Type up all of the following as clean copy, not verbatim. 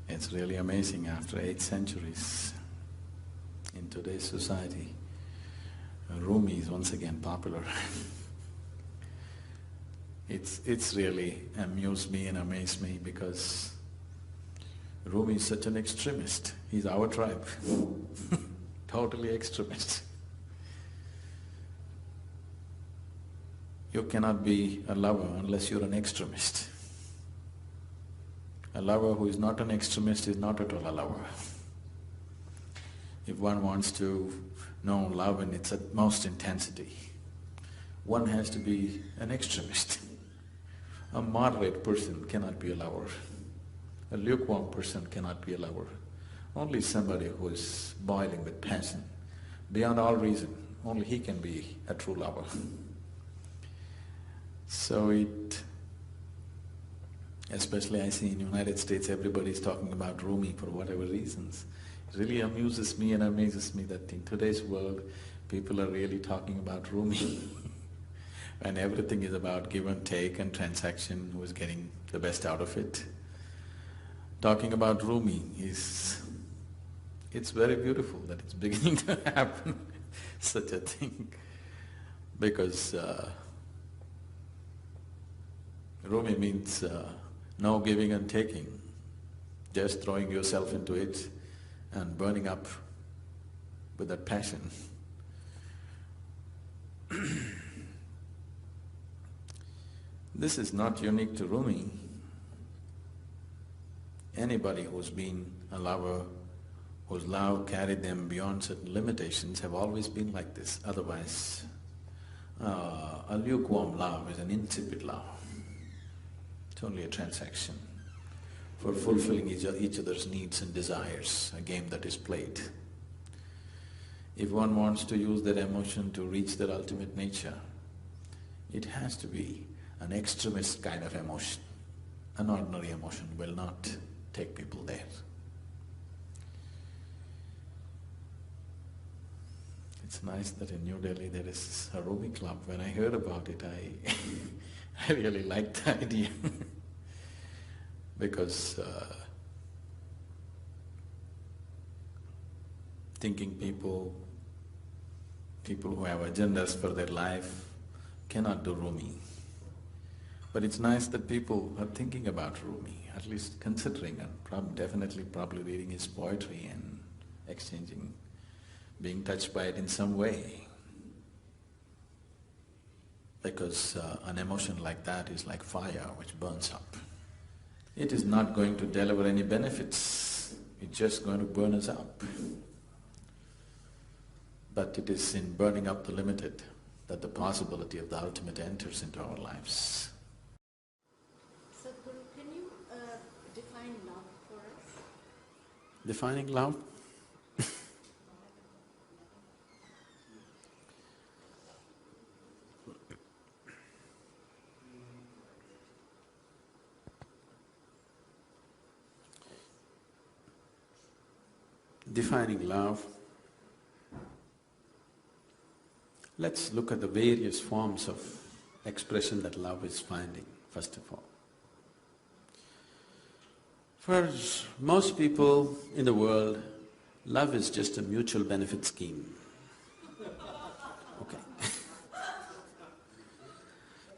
It's really amazing after 8 centuries in today's society, Rumi is once again popular. It's really amused me and amazed me because Rumi is such an extremist. He's our tribe, totally extremist. You cannot be a lover unless you're an extremist. A lover who is not an extremist is not at all a lover. If one wants to know love in its utmost intensity, one has to be an extremist. A moderate person cannot be a lover. A lukewarm person cannot be a lover. Only somebody who is boiling with passion, beyond all reason, only he can be a true lover. So especially I see in United States, everybody is talking about Rumi for whatever reasons. It really amuses me and amazes me that in today's world, people are really talking about Rumi and everything is about give and take and transaction, who is getting the best out of it. Talking about Rumi it's very beautiful that it's beginning to happen, such a thing, because Rumi means no giving and taking, just throwing yourself into it and burning up with that passion. This is not unique to Rumi. Anybody who's been a lover, whose love carried them beyond certain limitations have always been like this. Otherwise, a lukewarm love is an insipid love. It's only a transaction for fulfilling each other's needs and desires, a game that is played. If one wants to use that emotion to reach their ultimate nature, it has to be an extremist kind of emotion. An ordinary emotion will not take people there. It's nice that in New Delhi there is a Rumi club. When I heard about it, I really liked the idea because thinking people who have agendas for their life cannot do Rumi. But it's nice that people are thinking about Rumi, at least considering and definitely probably reading his poetry and exchanging, being touched by it in some way. Because an emotion like that is like fire which burns up. It is not going to deliver any benefits, it's just going to burn us up. But it is in burning up the limited that the possibility of the ultimate enters into our lives. Sadhguru, can you define love for us? Defining love? Defining love, let's look at the various forms of expression that love is finding, first of all. For most people in the world, love is just a mutual benefit scheme. Okay.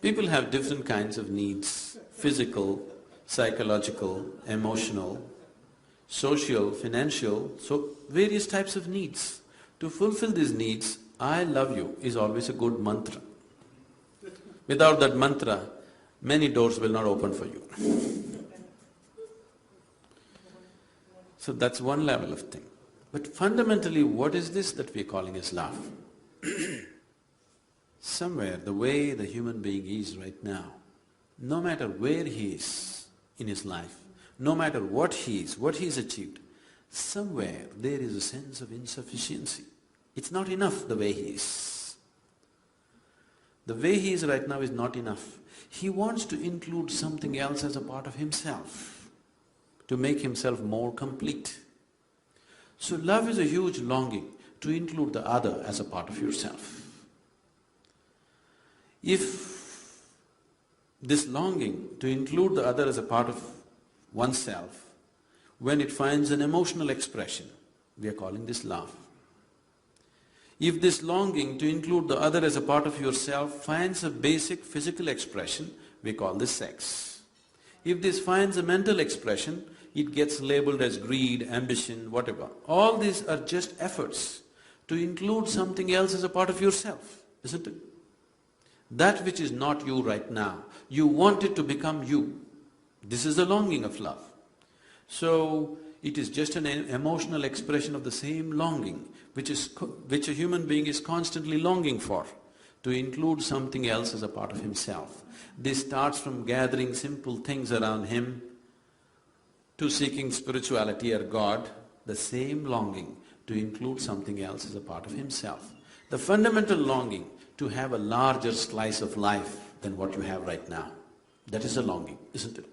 People have different kinds of needs, physical, psychological, emotional, social, financial, so various types of needs. To fulfill these needs, I love you is always a good mantra. Without that mantra, many doors will not open for you. So that's one level of thing. But fundamentally, what is this that we're calling as love? Somewhere, the way the human being is right now, no matter where he is in his life, no matter what he is, what he's achieved, somewhere there is a sense of insufficiency. It's not enough the way he is. The way he is right now is not enough. He wants to include something else as a part of himself, to make himself more complete. So love is a huge longing to include the other as a part of yourself. If this longing to include the other as a part of oneself when it finds an emotional expression, we are calling this love. If this longing to include the other as a part of yourself finds a basic physical expression, we call this sex. If this finds a mental expression, it gets labeled as greed, ambition, whatever. All these are just efforts to include something else as a part of yourself, isn't it? That which is not you right now, you want it to become you. This is the longing of love. So, it is just an emotional expression of the same longing which a human being is constantly longing for, to include something else as a part of himself. This starts from gathering simple things around him to seeking spirituality or God, the same longing to include something else as a part of himself. The fundamental longing to have a larger slice of life than what you have right now. That is a longing, isn't it?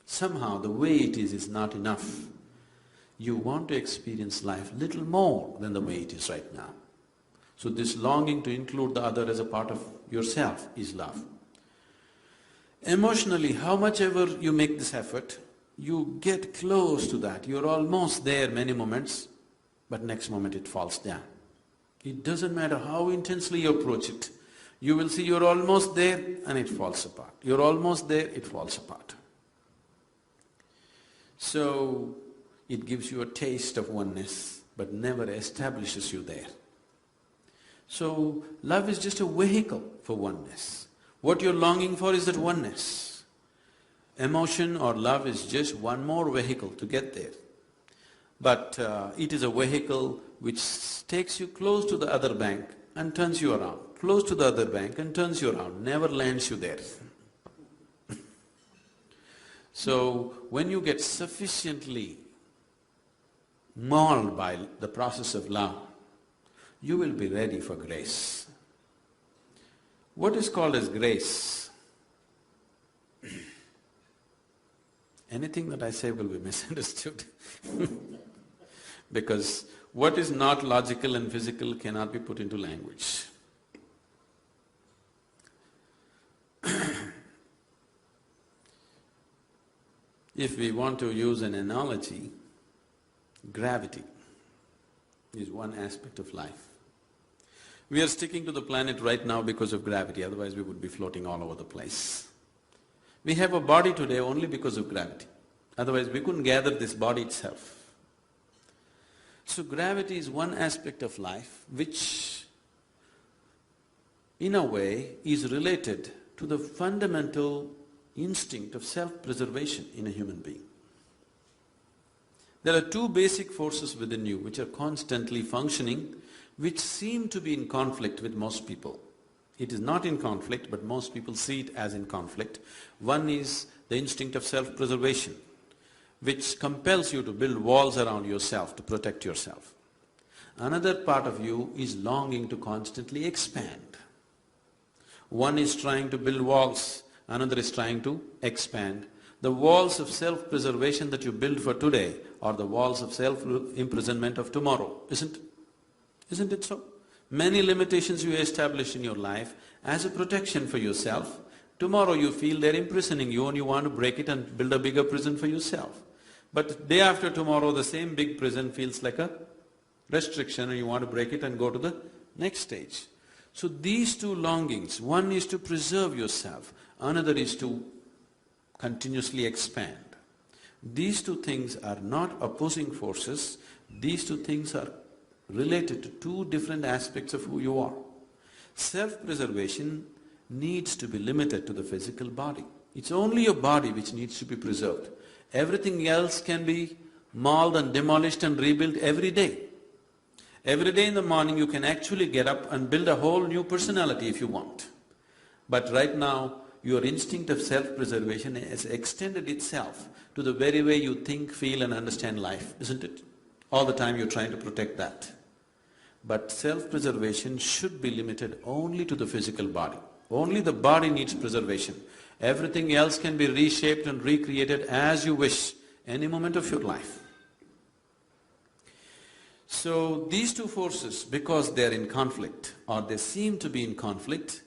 Somehow the way it is not enough. You want to experience life little more than the way it is right now. So this longing to include the other as a part of yourself is love. Emotionally, how much ever you make this effort, you get close to that. You're almost there many moments, but next moment it falls down. It doesn't matter how intensely you approach it. You will see you're almost there and it falls apart. You're almost there, it falls apart. So, it gives you a taste of oneness, but never establishes you there. So, love is just a vehicle for oneness. What you're longing for is that oneness. Emotion or love is just one more vehicle to get there. But it is a vehicle which takes you close to the other bank and turns you around, close to the other bank and turns you around, never lands you there. So, when you get sufficiently mauled by the process of love, you will be ready for grace. What is called as grace? Anything that I say will be misunderstood. Because what is not logical and physical cannot be put into language. If we want to use an analogy, gravity is one aspect of life. We are sticking to the planet right now because of gravity, otherwise we would be floating all over the place. We have a body today only because of gravity, otherwise we couldn't gather this body itself. So gravity is one aspect of life which, in a way, is related to the fundamental instinct of self-preservation in a human being. There are two basic forces within you which are constantly functioning, which seem to be in conflict with most people. It is not in conflict, but most people see it as in conflict. One is the instinct of self-preservation, which compels you to build walls around yourself to protect yourself. Another part of you is longing to constantly expand. One is trying to build walls, another is trying to expand. The walls of self-preservation that you build for today are the walls of self-imprisonment of tomorrow, isn't it so? Many limitations you establish in your life as a protection for yourself, tomorrow you feel they're imprisoning you and you want to break it and build a bigger prison for yourself. But day after tomorrow, the same big prison feels like a restriction and you want to break it and go to the next stage. So these two longings, one is to preserve yourself, another is to continuously expand. These two things are not opposing forces, these two things are related to two different aspects of who you are. Self-preservation needs to be limited to the physical body. It's only your body which needs to be preserved. Everything else can be mauled and demolished and rebuilt every day. Every day in the morning you can actually get up and build a whole new personality if you want. But right now, your instinct of self-preservation has extended itself to the very way you think, feel and understand life, isn't it? All the time you're trying to protect that. But self-preservation should be limited only to the physical body. Only the body needs preservation. Everything else can be reshaped and recreated as you wish, any moment of your life. So these two forces, because they're in conflict, or they seem to be in conflict,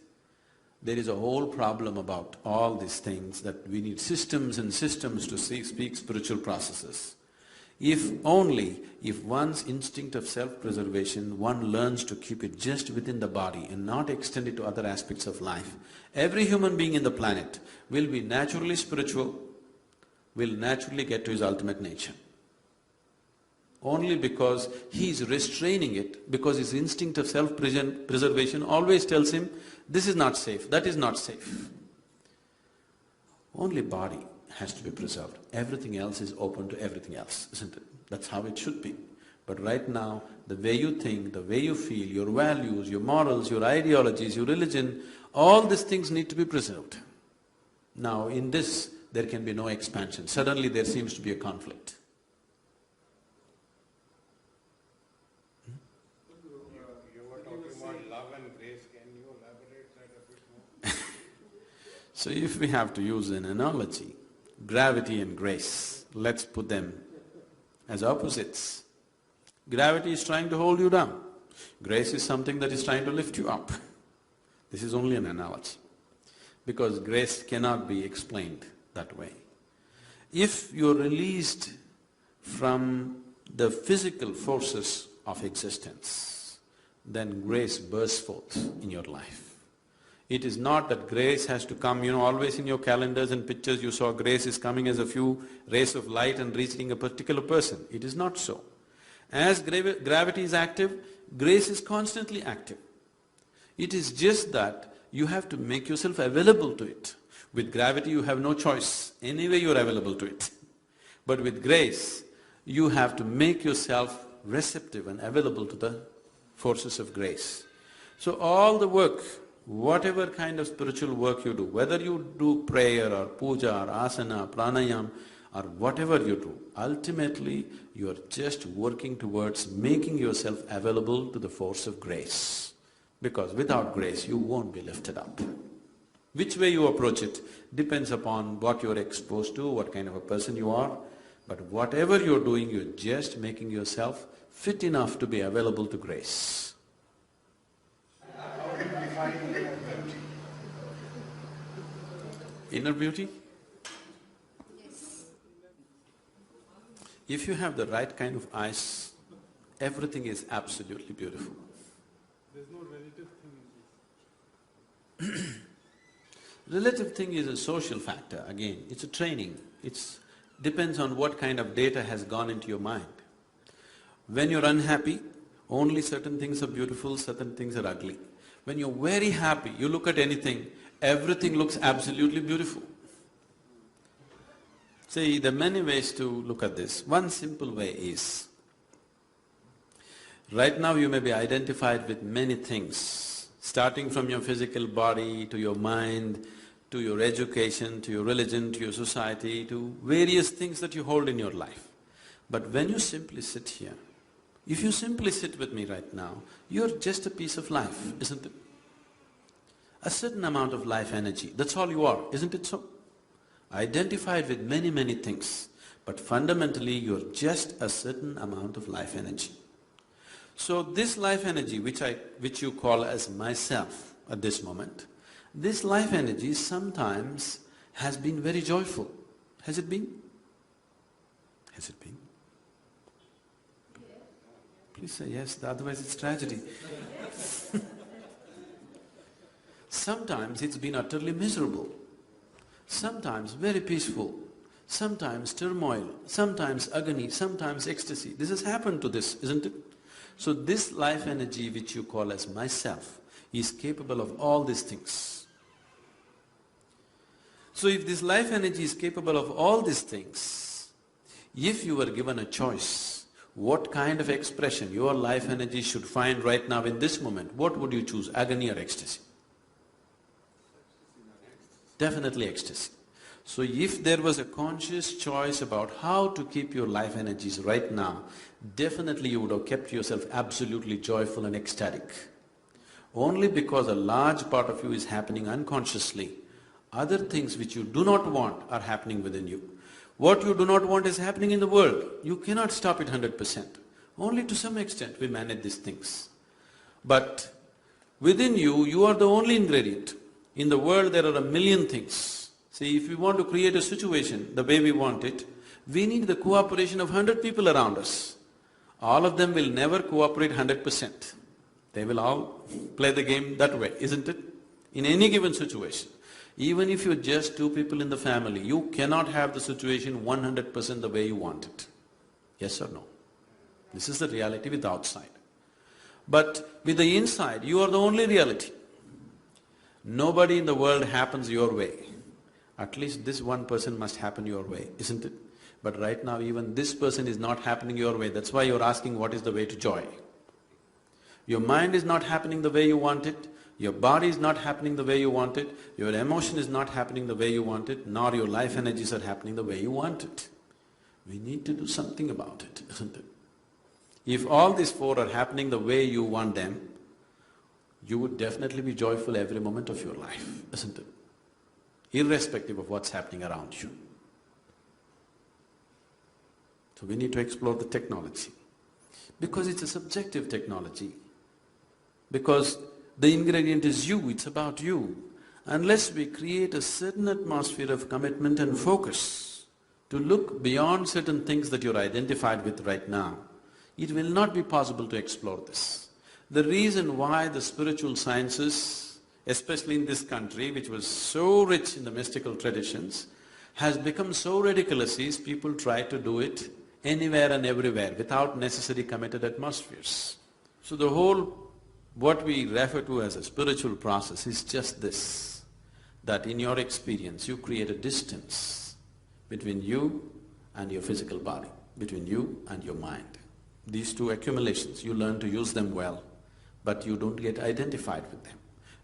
There is a whole problem about all these things that we need systems and systems to speak spiritual processes. If one's instinct of self-preservation, one learns to keep it just within the body and not extend it to other aspects of life, every human being in the planet will be naturally spiritual, will naturally get to his ultimate nature. Only because he is restraining it, because his instinct of self-preservation always tells him, this is not safe, that is not safe. Only body has to be preserved. Everything else is open to everything else, isn't it? That's how it should be. But right now, the way you think, the way you feel, your values, your morals, your ideologies, your religion, all these things need to be preserved. Now in this, there can be no expansion. Suddenly there seems to be a conflict. You were talking about love and grace. Can you elaborate that a bit more? So if we have to use an analogy, gravity and grace, let's put them as opposites. Gravity is trying to hold you down. Grace is something that is trying to lift you up. This is only an analogy, because grace cannot be explained that way. If you're released from the physical forces of existence, then grace bursts forth in your life. It is not that grace has to come, always in your calendars and pictures you saw grace is coming as a few rays of light and reaching a particular person. It is not so. As gravity is active, grace is constantly active. It is just that you have to make yourself available to it. With gravity you have no choice, anyway you are available to it. But with grace, you have to make yourself receptive and available to the forces of grace. So all the work, whatever kind of spiritual work you do, whether you do prayer or puja or asana, pranayam or whatever you do, ultimately you are just working towards making yourself available to the force of grace. Because without grace you won't be lifted up. Which way you approach it depends upon what you're exposed to, what kind of a person you are. But whatever you're doing, you're just making yourself fit enough to be available to grace. How do you define inner beauty? Inner beauty? Yes. If you have the right kind of eyes, everything is absolutely beautiful. There's no relative thing in this. Relative thing is a social factor, again, it's a training. It depends on what kind of data has gone into your mind. When you're unhappy, only certain things are beautiful, certain things are ugly. When you're very happy, you look at anything, everything looks absolutely beautiful. See, there are many ways to look at this. One simple way is, right now you may be identified with many things, starting from your physical body, to your mind, to your education, to your religion, to your society, to various things that you hold in your life. But when you simply sit here, if you simply sit with me right now, you're just a piece of life, isn't it? A certain amount of life energy, that's all you are, isn't it so? Identified with many, many things, but fundamentally you're just a certain amount of life energy. So this life energy which you call as myself at this moment, this life energy sometimes has been very joyful. Has it been? Has it been? Please say yes, otherwise it's tragedy. Sometimes it's been utterly miserable, sometimes very peaceful, sometimes turmoil, sometimes agony, sometimes ecstasy. This has happened to this, isn't it? So this life energy which you call as myself is capable of all these things. So if this life energy is capable of all these things, if you were given a choice, what kind of expression your life energy should find right now in this moment, what would you choose, agony or ecstasy? Definitely ecstasy. So if there was a conscious choice about how to keep your life energies right now, definitely you would have kept yourself absolutely joyful and ecstatic. Only because a large part of you is happening unconsciously, other things which you do not want are happening within you. What you do not want is happening in the world. You cannot stop it 100%. Only to some extent we manage these things. But within you, you are the only ingredient. In the world there are a million things. See, if we want to create a situation the way we want it, we need the cooperation of 100 people around us. All of them will never cooperate 100%. They will all play the game that way, isn't it? In any given situation. Even if you're just two people in the family, you cannot have the situation 100% the way you want it. Yes or no? This is the reality with the outside. But with the inside, you are the only reality. Nobody in the world happens your way. At least this one person must happen your way, isn't it? But right now even this person is not happening your way. That's why you're asking what is the way to joy. Your mind is not happening the way you want it, your body is not happening the way you want it, your emotion is not happening the way you want it, nor your life energies are happening the way you want it. We need to do something about it, isn't it? If all these four are happening the way you want them, you would definitely be joyful every moment of your life, isn't it? Irrespective of what's happening around you. So we need to explore the technology. Because it's a subjective technology. Because the ingredient is you, it's about you. Unless we create a certain atmosphere of commitment and focus to look beyond certain things that you're identified with right now, it will not be possible to explore this. The reason why the spiritual sciences, especially in this country which was so rich in the mystical traditions, has become so ridiculous is people try to do it anywhere and everywhere without necessary committed atmospheres. So the whole, what we refer to as a spiritual process is just this, that in your experience you create a distance between you and your physical body, between you and your mind. These two accumulations, you learn to use them well, but you don't get identified with them.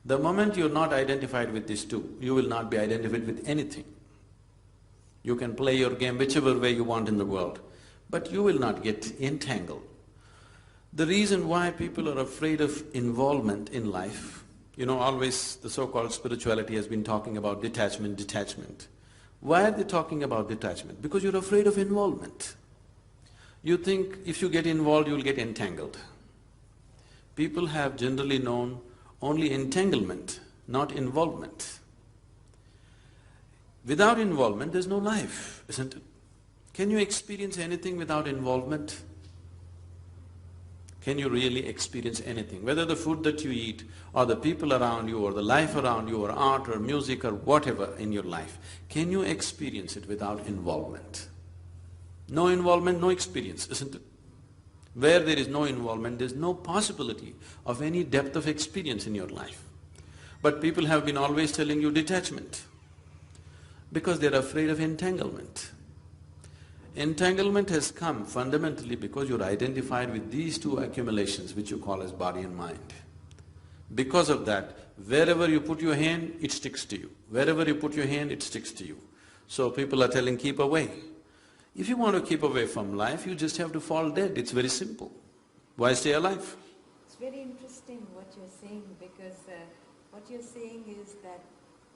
The moment you're not identified with these two, you will not be identified with anything. You can play your game whichever way you want in the world, but you will not get entangled. The reason why people are afraid of involvement in life, always the so-called spirituality has been talking about detachment, detachment. Why are they talking about detachment? Because you're afraid of involvement. You think if you get involved, you'll get entangled. People have generally known only entanglement, not involvement. Without involvement, there's no life, isn't it? Can you experience anything without involvement? Can you really experience anything? Whether the food that you eat, or the people around you, or the life around you, or art, or music, or whatever in your life, can you experience it without involvement? No involvement, no experience, isn't it? Where there is no involvement, there's no possibility of any depth of experience in your life. But people have been always telling you detachment, because they're afraid of entanglement. Entanglement has come fundamentally because you're identified with these two accumulations which you call as body and mind. Because of that, wherever you put your hand, it sticks to you. Wherever you put your hand, it sticks to you. So people are telling, keep away. If you want to keep away from life, you just have to fall dead. It's very simple. Why stay alive? It's very interesting what you're saying, because what you're saying is that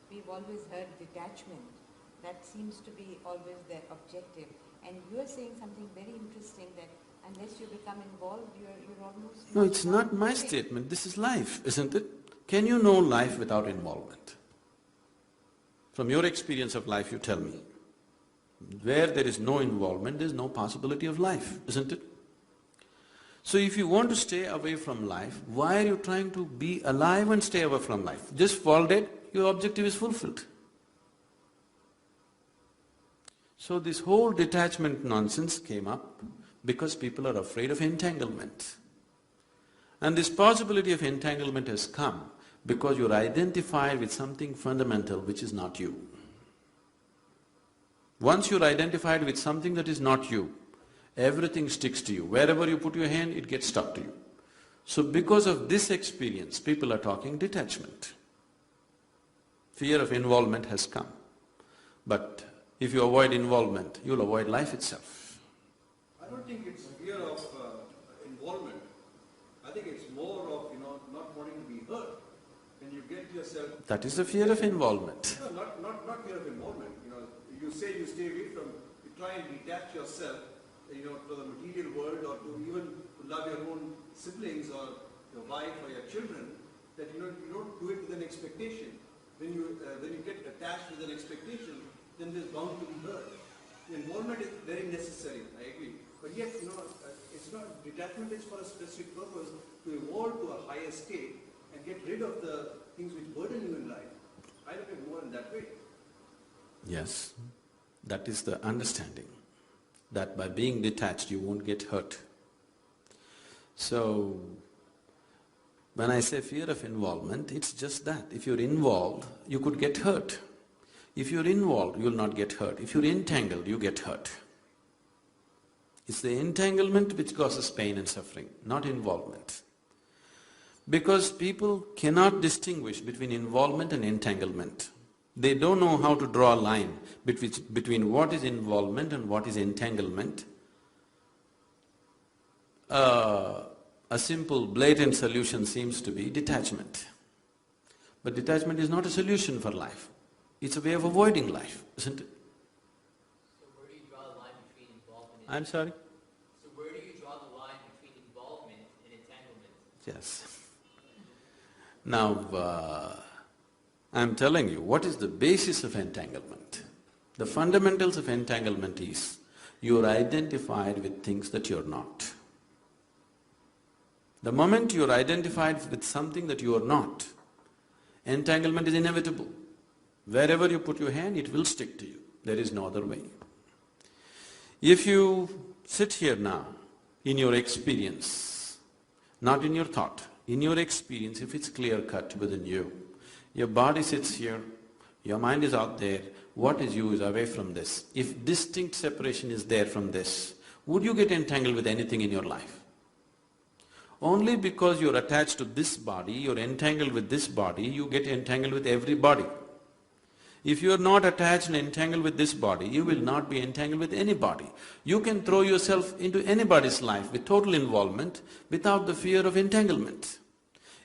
we've always heard detachment. That seems to be always the objective. And you're saying something very interesting, that unless you become involved, you're almost… No, it's not my statement. This is life, isn't it? Can you know life without involvement? From your experience of life, you tell me. Where there is no involvement, there is no possibility of life, isn't it? So if you want to stay away from life, why are you trying to be alive and stay away from life? Just fall dead, your objective is fulfilled. So this whole detachment nonsense came up because people are afraid of entanglement. And this possibility of entanglement has come because you're identified with something fundamental which is not you. Once you're identified with something that is not you, everything sticks to you. Wherever you put your hand, it gets stuck to you. So because of this experience, people are talking detachment. Fear of involvement has come. But if you avoid involvement, you'll avoid life itself. I don't think it's fear of involvement. I think it's more of, not wanting to be hurt. When you get yourself… That is the fear of involvement. No, not fear of involvement. You say you stay away from… You try and detach yourself, to the material world, or to even love your own siblings or your wife or your children, that you don't do it with an expectation. when you get attached with an expectation, then there's bound to be hurt. The involvement is very necessary, I agree. But yet, it's not, detachment is for a specific purpose, to evolve to a higher state and get rid of the things which burden you in life. I look at more in that way. Yes, that is the understanding, that by being detached you won't get hurt. So, when I say fear of involvement, it's just that. If you're involved, you could get hurt. If you're involved, you'll not get hurt. If you're entangled, you get hurt. It's the entanglement which causes pain and suffering, not involvement. Because people cannot distinguish between involvement and entanglement. They don't know how to draw a line between what is involvement and what is entanglement. A simple, blatant solution seems to be detachment. But detachment is not a solution for life. It's a way of avoiding life, isn't it? So where do you draw the line between involvement and… I'm sorry? So where do you draw the line between involvement and entanglement? Yes. Now, I'm telling you, what is the basis of entanglement? The fundamentals of entanglement is, you're identified with things that you're not. The moment you're identified with something that you are not, entanglement is inevitable. Wherever you put your hand, it will stick to you. There is no other way. If you sit here now, in your experience, not in your thought, in your experience, if it's clear-cut within you, your body sits here, your mind is out there, what is you is away from this. If distinct separation is there from this, would you get entangled with anything in your life? Only because you're attached to this body, you're entangled with this body, you get entangled with every body. If you're not attached and entangled with this body, you will not be entangled with any body. You can throw yourself into anybody's life with total involvement without the fear of entanglement.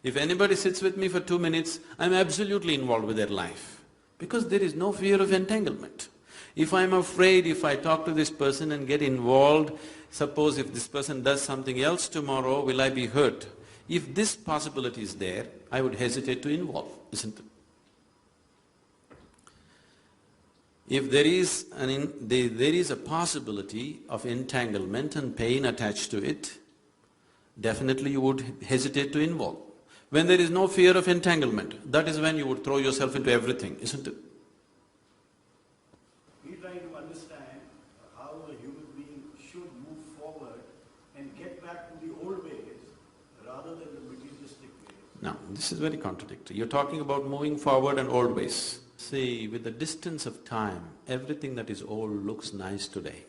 If anybody sits with me for 2 minutes, I'm absolutely involved with their life, because there is no fear of entanglement. If I'm afraid, if I talk to this person and get involved, suppose if this person does something else tomorrow, will I be hurt? If this possibility is there, I would hesitate to involve, isn't it? If there is a possibility of entanglement and pain attached to it, definitely you would hesitate to involve. When there is no fear of entanglement, that is when you would throw yourself into everything, isn't it? We're trying to understand how a human being should move forward and get back to the old ways rather than the materialistic ways. No, this is very contradictory. You're talking about moving forward and old ways. See, with the distance of time, everything that is old looks nice today.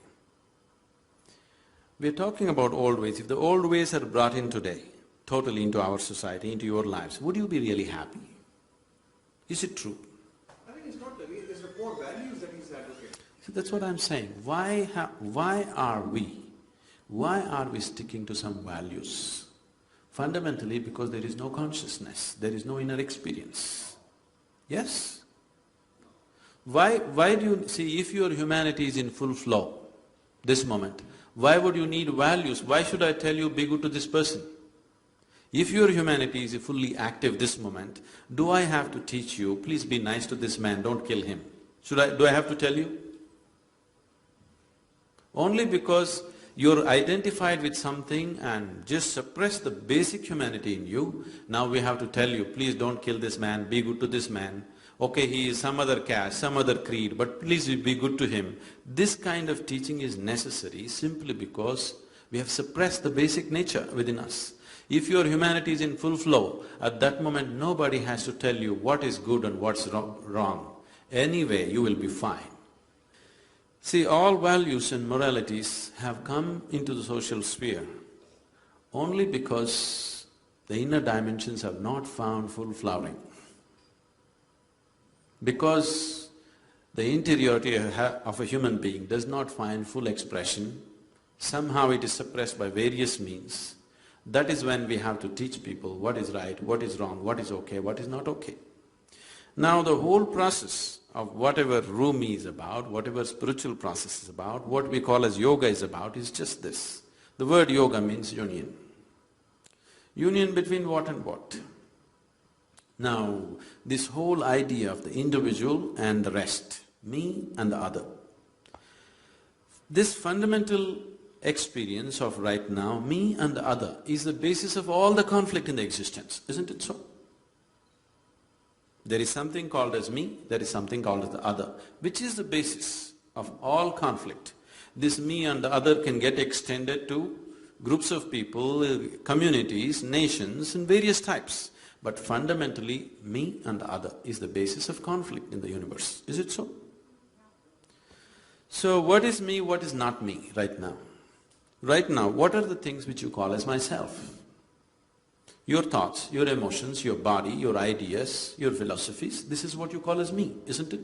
We're talking about old ways. If the old ways are brought in today, totally into our society, into your lives, would you be really happy? Is it true? I think it's not the way, it's the core values that he's advocating. So that's what I'm saying. Why are we sticking to some values? Fundamentally because there is no consciousness, there is no inner experience. Yes? Why do you… see, if your humanity is in full flow, this moment, why would you need values? Why should I tell you, be good to this person? If your humanity is fully active this moment, do I have to teach you, please be nice to this man, don't kill him? Do I have to tell you? Only because you're identified with something and just suppress the basic humanity in you, now we have to tell you, please don't kill this man, be good to this man. Okay, he is some other caste, some other creed, but please be good to him. This kind of teaching is necessary simply because we have suppressed the basic nature within us. If your humanity is in full flow, at that moment nobody has to tell you what is good and what's wrong. Anyway, you will be fine. See, all values and moralities have come into the social sphere only because the inner dimensions have not found full flowering. Because the interiority of a human being does not find full expression, somehow it is suppressed by various means. That is when we have to teach people what is right, what is wrong, what is okay, what is not okay. Now the whole process of whatever Rumi is about, whatever spiritual process is about, what we call as yoga is about, is just this. The word yoga means union. Union between what and what? Now, this whole idea of the individual and the rest, me and the other, this fundamental experience of right now, me and the other, is the basis of all the conflict in the existence, isn't it so? There is something called as me, there is something called as the other, which is the basis of all conflict. This me and the other can get extended to groups of people, communities, nations and various types. But fundamentally, me and the other is the basis of conflict in the universe. Is it so? So what is me, what is not me right now? Right now, what are the things which you call as myself? Your thoughts, your emotions, your body, your ideas, your philosophies, this is what you call as me, isn't it?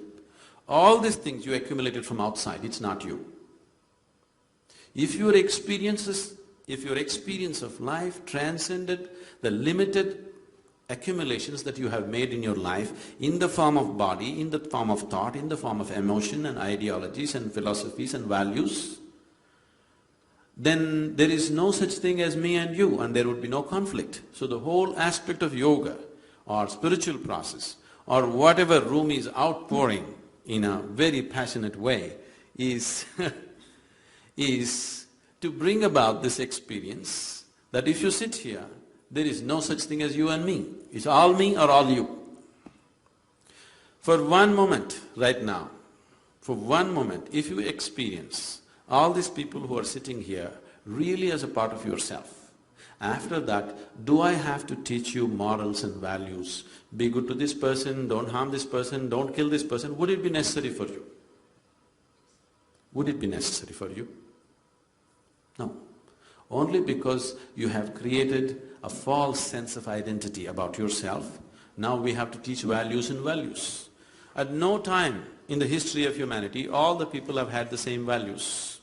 All these things you accumulated from outside, it's not you. If your experience of life transcended the limited accumulations that you have made in your life in the form of body, in the form of thought, in the form of emotion and ideologies and philosophies and values, then there is no such thing as me and you, and there would be no conflict. So the whole aspect of yoga or spiritual process or whatever Rumi is outpouring in a very passionate way is is to bring about this experience that if you sit here, there is no such thing as you and me. It's all me or all you. For one moment right now, for one moment, if you experience all these people who are sitting here really as a part of yourself, after that, do I have to teach you morals and values? Be good to this person, don't harm this person, don't kill this person. Would it be necessary for you? Would it be necessary for you? No. Only because you have created a false sense of identity about yourself, now we have to teach values and values. At no time in the history of humanity, all the people have had the same values.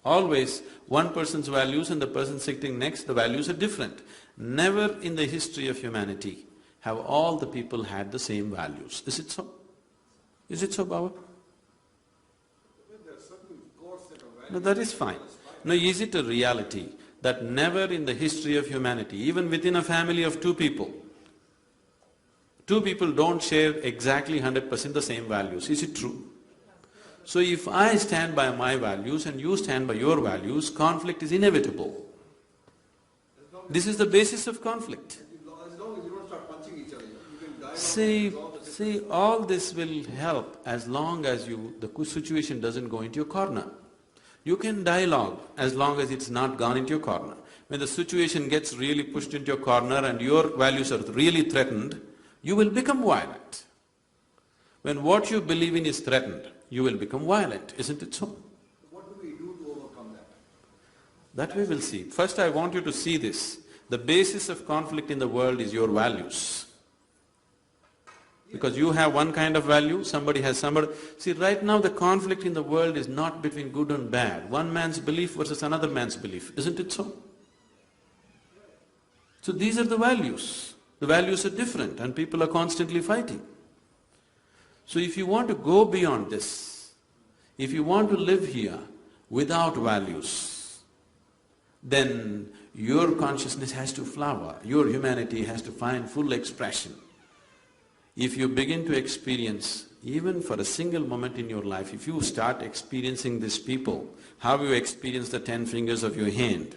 Always one person's values and the person sitting next, the values are different. Never in the history of humanity have all the people had the same values. Is it so? Is it so, Baba? No, that is fine. No, is it a reality that never in the history of humanity, even within a family of two people don't share exactly 100% the same values? Is it true? So if I stand by my values and you stand by your values, conflict is inevitable. This is the basis of conflict. As long as you don't start punching each other, you can dialogue. See, all this will help as long as the situation doesn't go into your corner. You can dialogue as long as it's not gone into your corner. When the situation gets really pushed into your corner and your values are really threatened, you will become violent. When what you believe in is threatened, you will become violent, isn't it so? What do we do to overcome that? That we will see. First I want you to see this. The basis of conflict in the world is your values. Because you have one kind of value, somebody has somebody… See, right now the conflict in the world is not between good and bad. One man's belief versus another man's belief, isn't it so? So these are the values. The values are different and people are constantly fighting. So if you want to go beyond this, if you want to live here without values, then your consciousness has to flower, your humanity has to find full expression. If you begin to experience, even for a single moment in your life, if you start experiencing these people, how you experience the 10 fingers of your hand,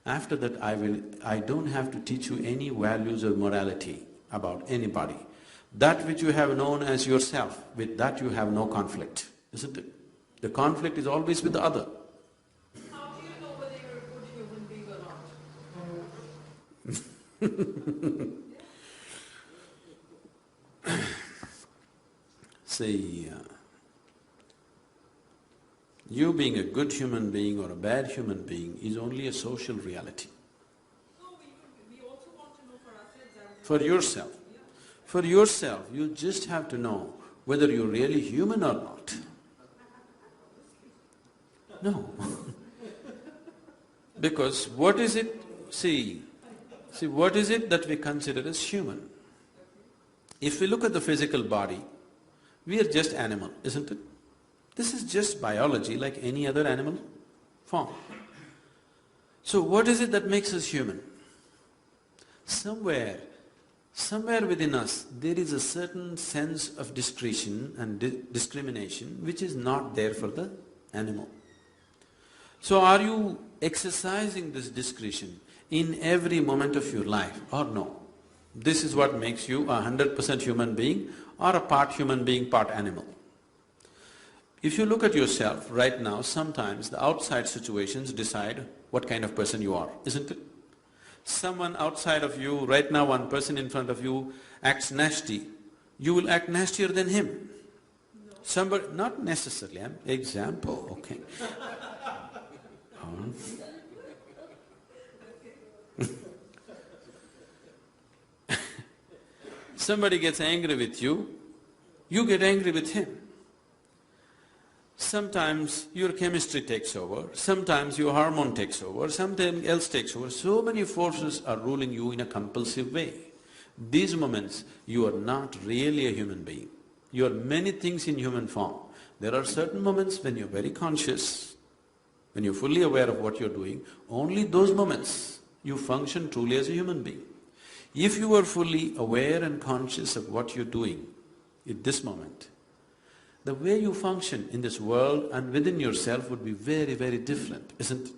after that I don't have to teach you any values or morality about anybody. That which you have known as yourself, with that you have no conflict, isn't it? The conflict is always with the other. How do you know whether you're a good human being or not? See, you being a good human being or a bad human being is only a social reality. No, we also want to know for ourselves. For yourself. For yourself, you just have to know whether you're really human or not. No. Because what is it… See, what is it that we consider as human? If we look at the physical body, we are just animal, isn't it? This is just biology like any other animal form. So what is it that makes us human? Somewhere Somewhere within us, there is a certain sense of discretion and discrimination which is not there for the animal. So are you exercising this discretion in every moment of your life or no? This is what makes you a 100% human being or a part human being, part animal. If you look at yourself right now, sometimes the outside situations decide what kind of person you are, isn't it? Someone outside of you, right now one person in front of you acts nasty, you will act nastier than him. No. Somebody… not necessarily, I'm example, okay. Somebody gets angry with you, you get angry with him. Sometimes your chemistry takes over, sometimes your hormone takes over, something else takes over. So many forces are ruling you in a compulsive way. These moments, you are not really a human being. You are many things in human form. There are certain moments when you're very conscious, when you're fully aware of what you're doing, only those moments you function truly as a human being. If you are fully aware and conscious of what you're doing at this moment, the way you function in this world and within yourself would be very, very different, isn't it?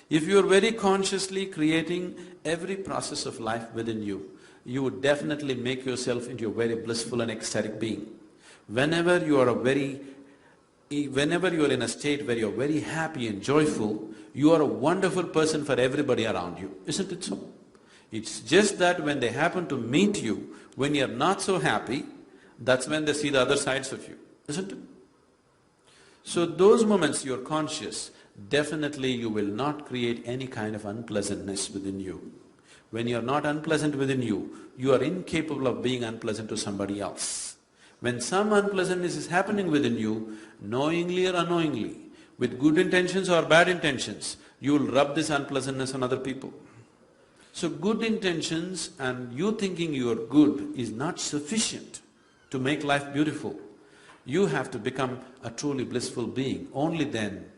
If you are very consciously creating every process of life within you, you would definitely make yourself into a very blissful and ecstatic being. Whenever you are in a state where you're very happy and joyful, you are a wonderful person for everybody around you, isn't it so? It's just that when they happen to meet you, when you're not so happy, that's when they see the other sides of you, isn't it? So those moments you're conscious, definitely you will not create any kind of unpleasantness within you. When you're not unpleasant within you, you are incapable of being unpleasant to somebody else. When some unpleasantness is happening within you, knowingly or unknowingly, with good intentions or bad intentions, you will rub this unpleasantness on other people. So good intentions and you thinking you are good is not sufficient to make life beautiful. You have to become a truly blissful being. Only then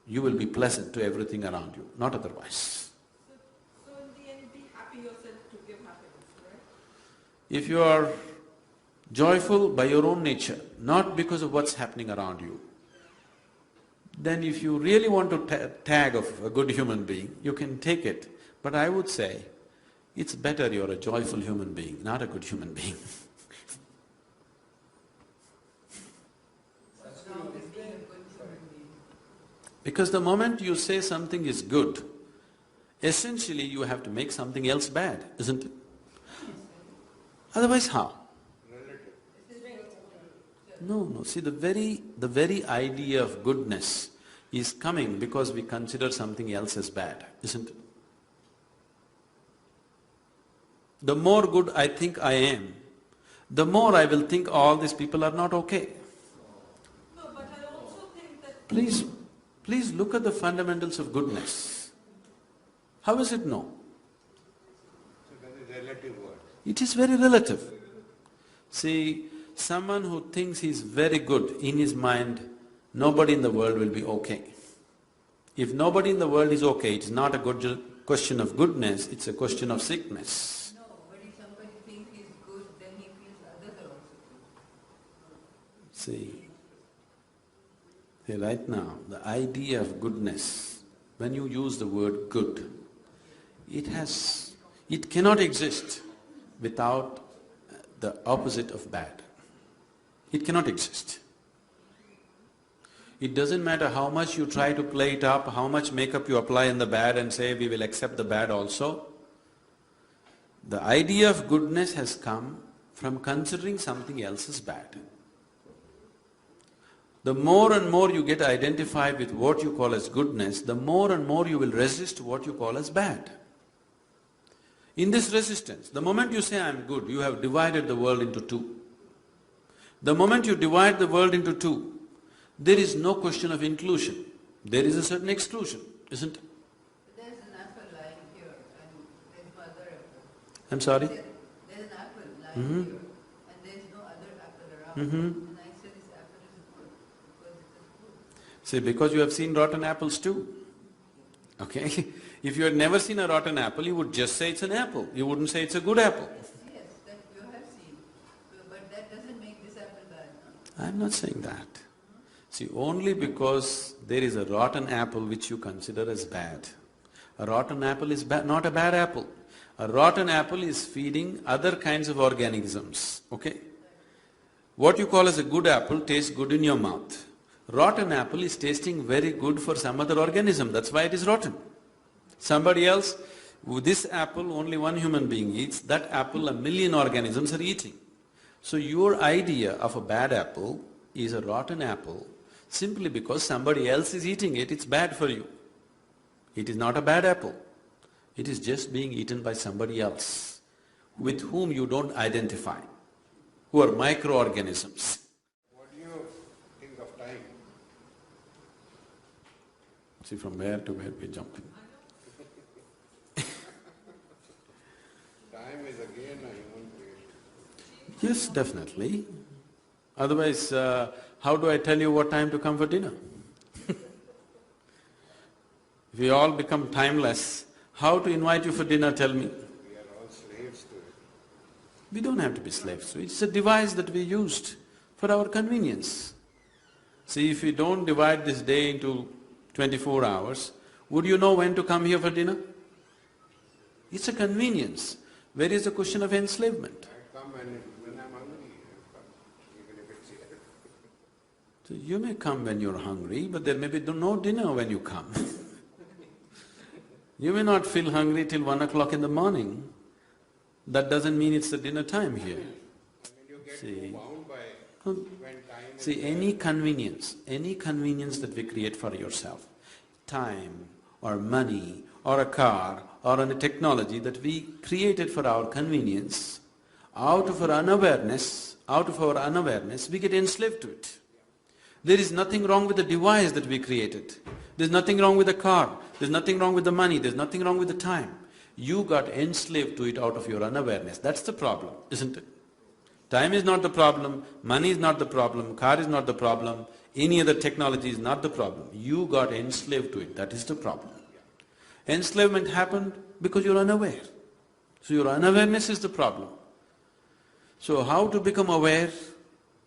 you will be pleasant to everything around you, not otherwise. So in the end, be happy yourself to give happiness, right? If you are joyful by your own nature, not because of what's happening around you, then if you really want to tag of a good human being, you can take it. But I would say, it's better you're a joyful human being, not a good human being. Because the moment you say something is good, essentially you have to make something else bad, isn't it? Otherwise how? No, see the very idea of goodness is coming because we consider something else as bad, isn't it? The more good I think I am, the more I will think all these people are not okay. No, but I also think that… Please look at the fundamentals of goodness. How is it no? It's a very relative word. It is very relative. See, someone who thinks he's very good, in his mind, nobody in the world will be okay. If nobody in the world is okay, it's not a good question of goodness, it's a question of sickness. No, but if somebody thinks he's good, then he feels others are also good. See, right now, the idea of goodness, when you use the word good, it cannot exist without the opposite of bad. It cannot exist. It doesn't matter how much you try to play it up, how much makeup you apply in the bad and say we will accept the bad also. The idea of goodness has come from considering something else as bad. The more and more you get identified with what you call as goodness, the more and more you will resist what you call as bad. In this resistance, the moment you say, I am good, you have divided the world into two. The moment you divide the world into two, there is no question of inclusion. There is a certain exclusion, isn't it? There's an apple lying here and there's no other apple. I'm sorry? There's an apple lying here and there's no other apple around. And I say this apple is good because it is good. See, because you have seen rotten apples too. Okay? If you had never seen a rotten apple, you would just say it's an apple. You wouldn't say it's a good apple. I'm not saying that. See, only because there is a rotten apple which you consider as bad. A rotten apple is not a bad apple. A rotten apple is feeding other kinds of organisms, okay? What you call as a good apple tastes good in your mouth. Rotten apple is tasting very good for some other organism, that's why it is rotten. Somebody else, this apple only one human being eats, that apple a million organisms are eating. So your idea of a bad apple is a rotten apple simply because somebody else is eating it, it's bad for you. It is not a bad apple. It is just being eaten by somebody else with whom you don't identify, who are microorganisms. What do you think of time? See, from where to where we jumping. Time is again a human creation. Yes, definitely. Otherwise, how do I tell you what time to come for dinner? If we all become timeless, how to invite you for dinner, tell me? We are all slaves to it. We don't have to be slaves to it. It's a device that we used for our convenience. See, if we don't divide this day into 24 hours, would you know when to come here for dinner? It's a convenience. Where is the question of enslavement? I come when I'm hungry, I come, even if it's here. So you may come when you're hungry, but there may be no dinner when you come. You may not feel hungry till 1 o'clock in the morning. That doesn't mean it's the dinner time here. I mean, you get See. bound by Hmm. when time is See, any convenience that we create for yourself, time or money or a car or a technology that we created for our convenience, out of our unawareness, we get enslaved to it. There is nothing wrong with the device that we created. There's nothing wrong with the car, there's nothing wrong with the money, there's nothing wrong with the time. You got enslaved to it out of your unawareness. That's the problem, isn't it? Time is not the problem, money is not the problem, car is not the problem, any other technology is not the problem. You got enslaved to it, that is the problem. Enslavement happened because you're unaware. So your unawareness is the problem. So how to become aware?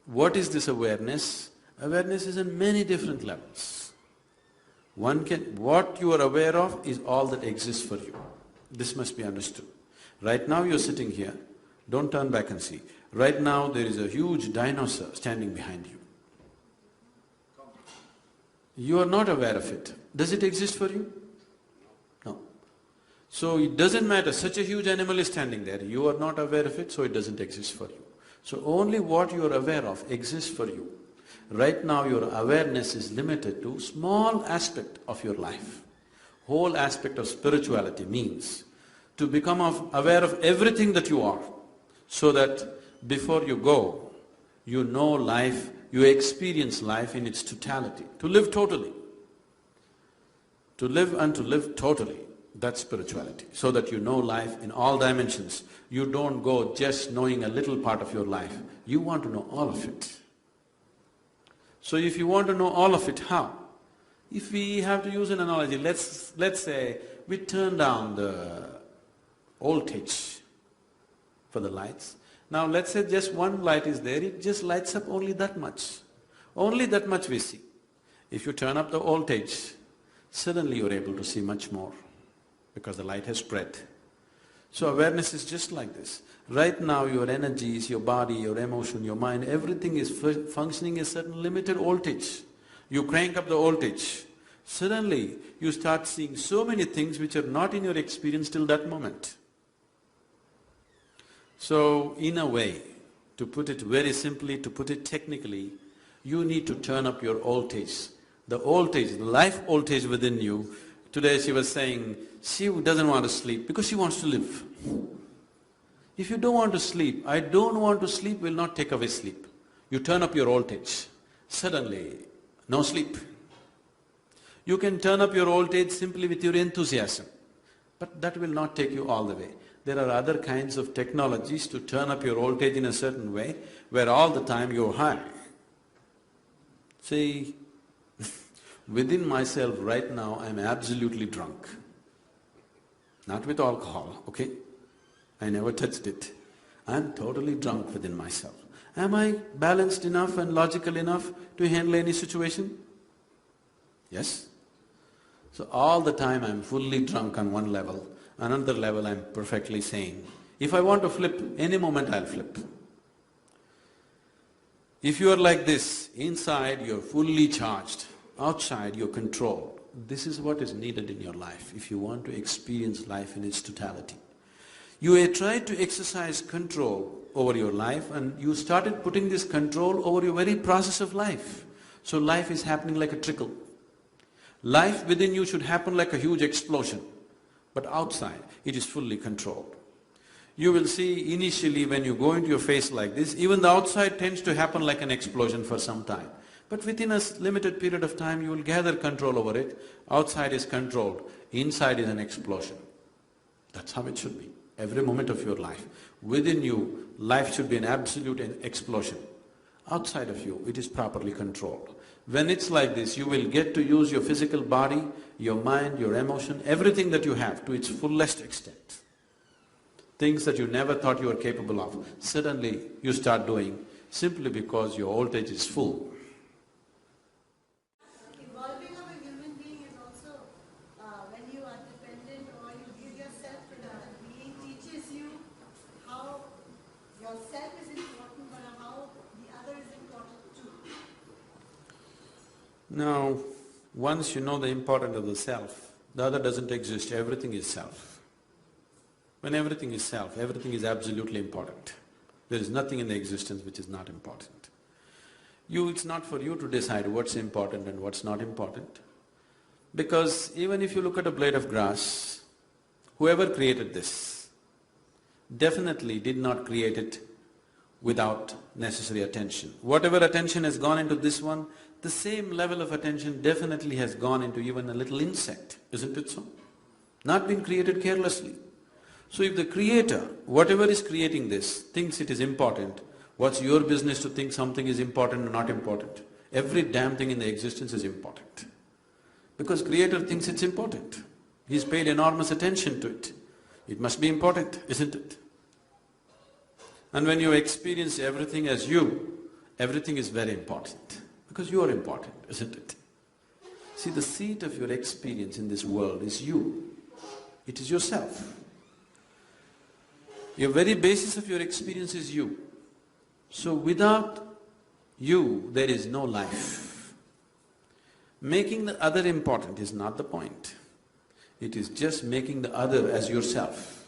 What is this awareness? Awareness is in many different levels. What you are aware of is all that exists for you. This must be understood. Right now you're sitting here, don't turn back and see. Right now there is a huge dinosaur standing behind you. You are not aware of it. Does it exist for you? No. So it doesn't matter, such a huge animal is standing there, you are not aware of it, so it doesn't exist for you. So only what you are aware of exists for you. Right now your awareness is limited to small aspect of your life. Whole aspect of spirituality means to become aware of everything that you are, so that before you go, you know life, you experience life in its totality, to live totally. To live and to live totally, that's spirituality, so that you know life in all dimensions. You don't go just knowing a little part of your life, you want to know all of it. So if you want to know all of it, how? If we have to use an analogy, let's say we turn down the voltage for the lights. Now let's say just one light is there, it just lights up only that much. Only that much we see. If you turn up the voltage, suddenly you're able to see much more because the light has spread. So awareness is just like this. Right now your energies, your body, your emotion, your mind, everything is functioning a certain limited voltage. You crank up the voltage, suddenly you start seeing so many things which are not in your experience till that moment. So in a way, to put it very simply, to put it technically, you need to turn up your voltage. The voltage, the life voltage within you. Today she was saying, she doesn't want to sleep because she wants to live. If you don't want to sleep, I don't want to sleep will not take away sleep. You turn up your voltage, suddenly no sleep. You can turn up your voltage simply with your enthusiasm, but that will not take you all the way. There are other kinds of technologies to turn up your voltage in a certain way, where all the time you're high. See, within myself right now I'm absolutely drunk. Not with alcohol, okay? I never touched it. I'm totally drunk within myself. Am I balanced enough and logical enough to handle any situation? Yes? So all the time I'm fully drunk on one level, another level I'm perfectly sane. If I want to flip, any moment I'll flip. If you are like this, inside you're fully charged, outside you're controlled. This is what is needed in your life if you want to experience life in its totality. You tried to exercise control over your life and you started putting this control over your very process of life. So life is happening like a trickle. Life within you should happen like a huge explosion, but outside it is fully controlled. You will see initially when you go into your face like this, even the outside tends to happen like an explosion for some time. But within a limited period of time you will gather control over it, outside is controlled, inside is an explosion. That's how it should be, every moment of your life. Within you, life should be an absolute explosion. Outside of you, it is properly controlled. When it's like this, you will get to use your physical body, your mind, your emotion, everything that you have to its fullest extent. Things that you never thought you were capable of, suddenly you start doing simply because your voltage is full. Evolving of a human being is also when you are dependent or you give yourself to another being, teaches you how yourself is important but how the other is important too. Now, once you know the importance of the self, the other doesn't exist, everything is self. When everything is self, everything is absolutely important. There is nothing in the existence which is not important. It's not for you to decide what's important and what's not important. Because even if you look at a blade of grass, whoever created this definitely did not create it without necessary attention. Whatever attention has gone into this one, the same level of attention definitely has gone into even a little insect, isn't it so? Not been created carelessly. So if the creator, whatever is creating this, thinks it is important, what's your business to think something is important or not important? Every damn thing in the existence is important. Because creator thinks it's important. He's paid enormous attention to it. It must be important, isn't it? And when you experience everything as you, everything is very important. Because you are important, isn't it? See, the seat of your experience in this world is you. It is yourself. Your very basis of your experience is you. So without you, there is no life. Making the other important is not the point. It is just making the other as yourself,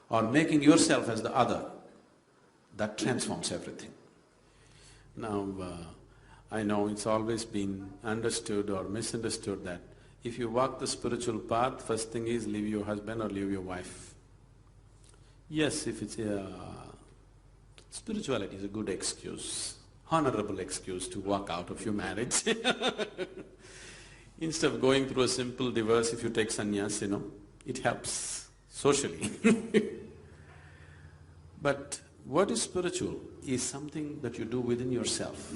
or making yourself as the other. That transforms everything. Now, I know it's always been understood or misunderstood that if you walk the spiritual path, first thing is leave your husband or leave your wife. Yes, if it's spirituality is a good excuse, honorable excuse to walk out of your marriage. Instead of going through a simple divorce, if you take sannyas, it helps socially. But what is spiritual is something that you do within yourself,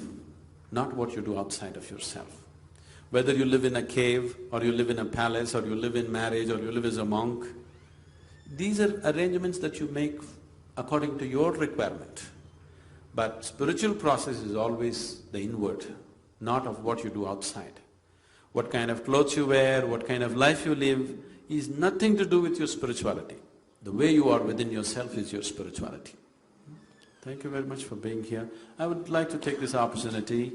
not what you do outside of yourself. Whether you live in a cave, or you live in a palace, or you live in marriage, or you live as a monk, these are arrangements that you make according to your requirement. But spiritual process is always the inward, not of what you do outside. What kind of clothes you wear, what kind of life you live is nothing to do with your spirituality. The way you are within yourself is your spirituality. Thank you very much for being here. I would like to take this opportunity.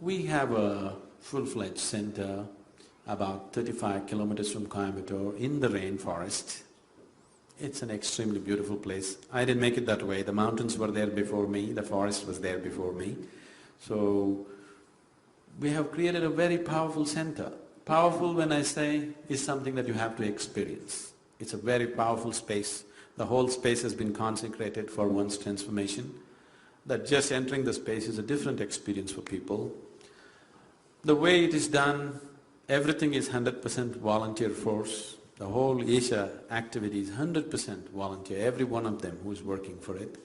We have a full-fledged center about 35 kilometers from Coimbatore in the rainforest. It's an extremely beautiful place. I didn't make it that way. The mountains were there before me, the forest was there before me. So we have created a very powerful center. Powerful, when I say, is something that you have to experience. It's a very powerful space. The whole space has been consecrated for one's transformation. That just entering the space is a different experience for people. The way it is done, everything is 100% volunteer force. The whole Asia activity is 100% volunteer, every one of them who is working for it.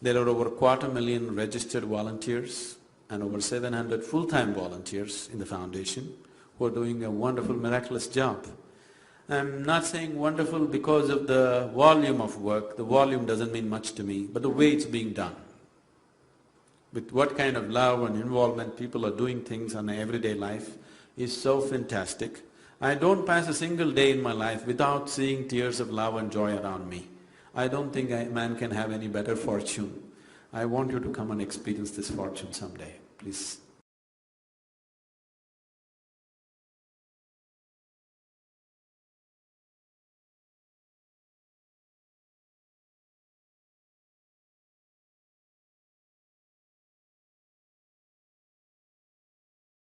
There are over 250,000 registered volunteers and over 700 full-time volunteers in the foundation who are doing a wonderful, miraculous job. I'm not saying wonderful because of the volume of work. The volume doesn't mean much to me, but the way it's being done. with what kind of love and involvement people are doing things on everyday life is so fantastic. I don't pass a single day in my life without seeing tears of love and joy around me. I don't think man can have any better fortune. I want you to come and experience this fortune someday, please.